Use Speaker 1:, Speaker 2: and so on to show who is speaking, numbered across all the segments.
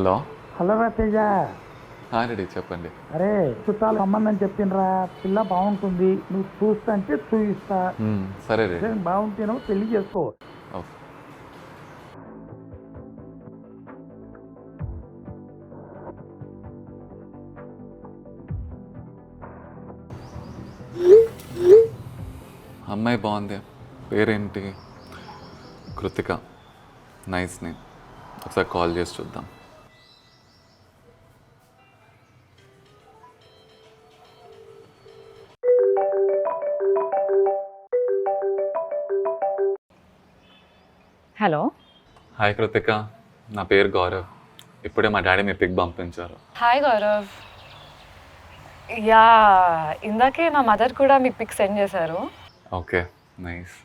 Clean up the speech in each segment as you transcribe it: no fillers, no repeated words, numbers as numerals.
Speaker 1: Hello.
Speaker 2: Hello Teja.
Speaker 1: Ready చెప్పండి.
Speaker 2: అరే చుట్టాలు సంబంధం చెప్పిండ్రా, పిల్ల బాగుంటుంది, నువ్వు చూస్తా అంటే చూపిస్తా.
Speaker 1: సరే రెడీ.
Speaker 2: బాగుంటేనో పెళ్లి చేసుకో.
Speaker 1: ఓకే. అమ్మాయి బాగుంది. పేరేంటి? కృతిక. Nice name. ఒకసారి కాల్ చేసి చూద్దాం.
Speaker 3: హలో.
Speaker 1: హాయ్ కృతిక, నా పేరు గౌరవ్. ఇప్పుడే మా డాడీ మీ పిక్ పంపించారు.
Speaker 3: హాయ్ గౌరవ్. యా, ఇందాకే మా మదర్ కూడా మీ పిక్ సెండ్ చేశారు.
Speaker 1: Okay, nice.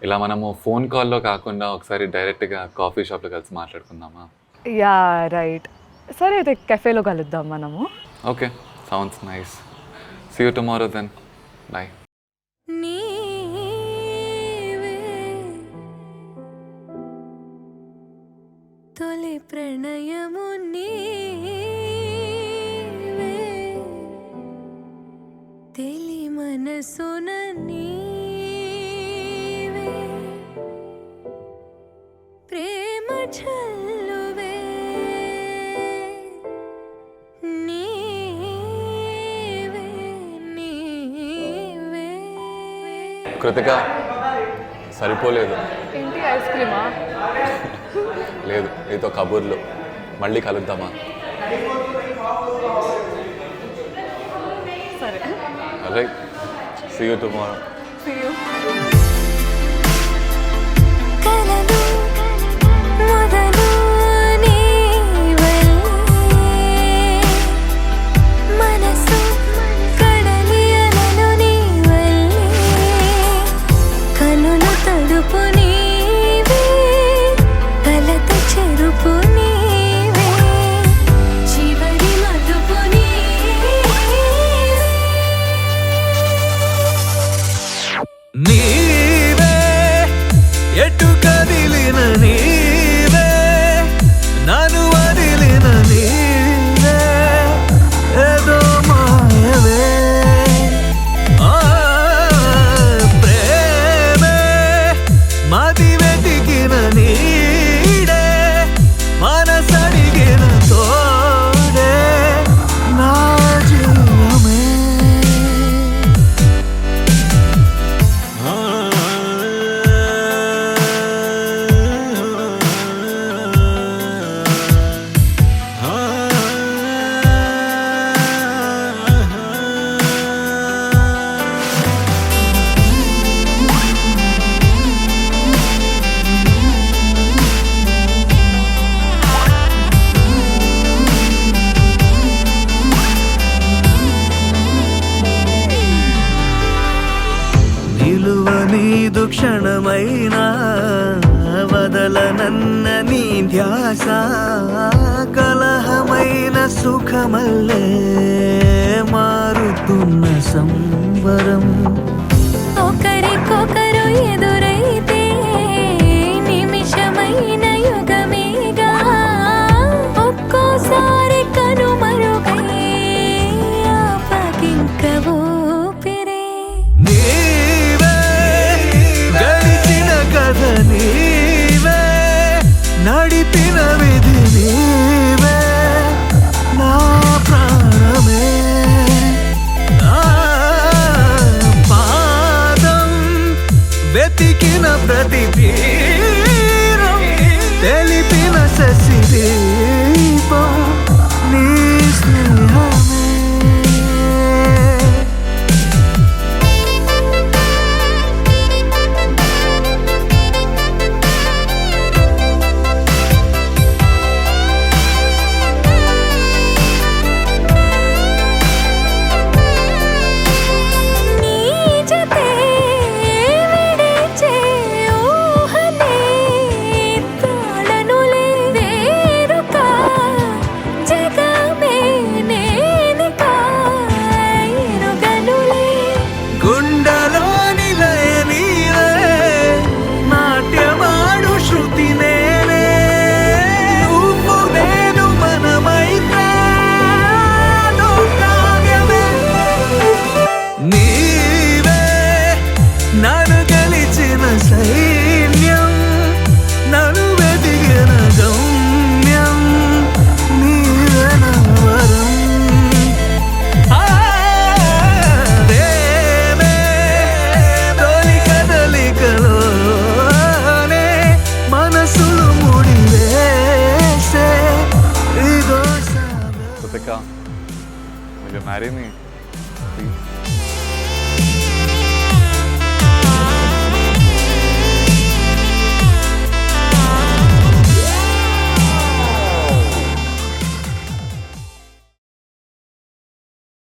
Speaker 1: ఇలా మనము ఫోన్ కాల్లో కాకుండా ఒకసారి డైరెక్ట్గా కాఫీ షాప్లో కలిసి మాట్లాడుకుందామా?
Speaker 3: Yeah right. సరే అయితే కెఫేలో కలుద్దాం మనము.
Speaker 1: Okay, sounds nice. See you tomorrow then. Bye.
Speaker 4: తొలి ప్రణయము నీవే, తెలి మనసున నీవే, ప్రేమ చల్లువే నీవే నీవే.
Speaker 1: కృతిక, సరిపోలేదు.
Speaker 3: ఏంటి, ఐస్ క్రీమా?
Speaker 1: లేదు, నీతో కబుర్లు. మళ్ళీ కలుద్దామా?
Speaker 3: సరే.
Speaker 1: Right. See you tomorrow.
Speaker 3: See you.
Speaker 4: కలలు మొదలు నీవల్లే, మనసు కడలి అలలు నీవల్లే, కనులు తడుపు నీవే, కలత చెరుపు నీవే, చివరి మలుపు
Speaker 5: నీవే, ఎటు కదిలిన నీవే, నన్ను వదిలిన నీవే, ఏదో మాయవే. ప్రేమే మది వెతికిన నీడే, మనసడిగిన తోడే, నా జీవమే. నిలువ నీదు క్షణమైనా వదలనన్న నీ ధ్యాస, కలహమైన సుఖమల్లే మారుతున్న సంబరం.
Speaker 4: ఒకరికొకరు ఎదురైతే నిమిషమైన యుగమేగా, ఒక్కోసారి కనుమరుగై ఆపకింక ఊపిరే.
Speaker 5: నీవే గడిచిన కథ నీవే, నడిపిన విధి నీవే, నా ప్రాణమే, నా
Speaker 1: Will you marry me? Please.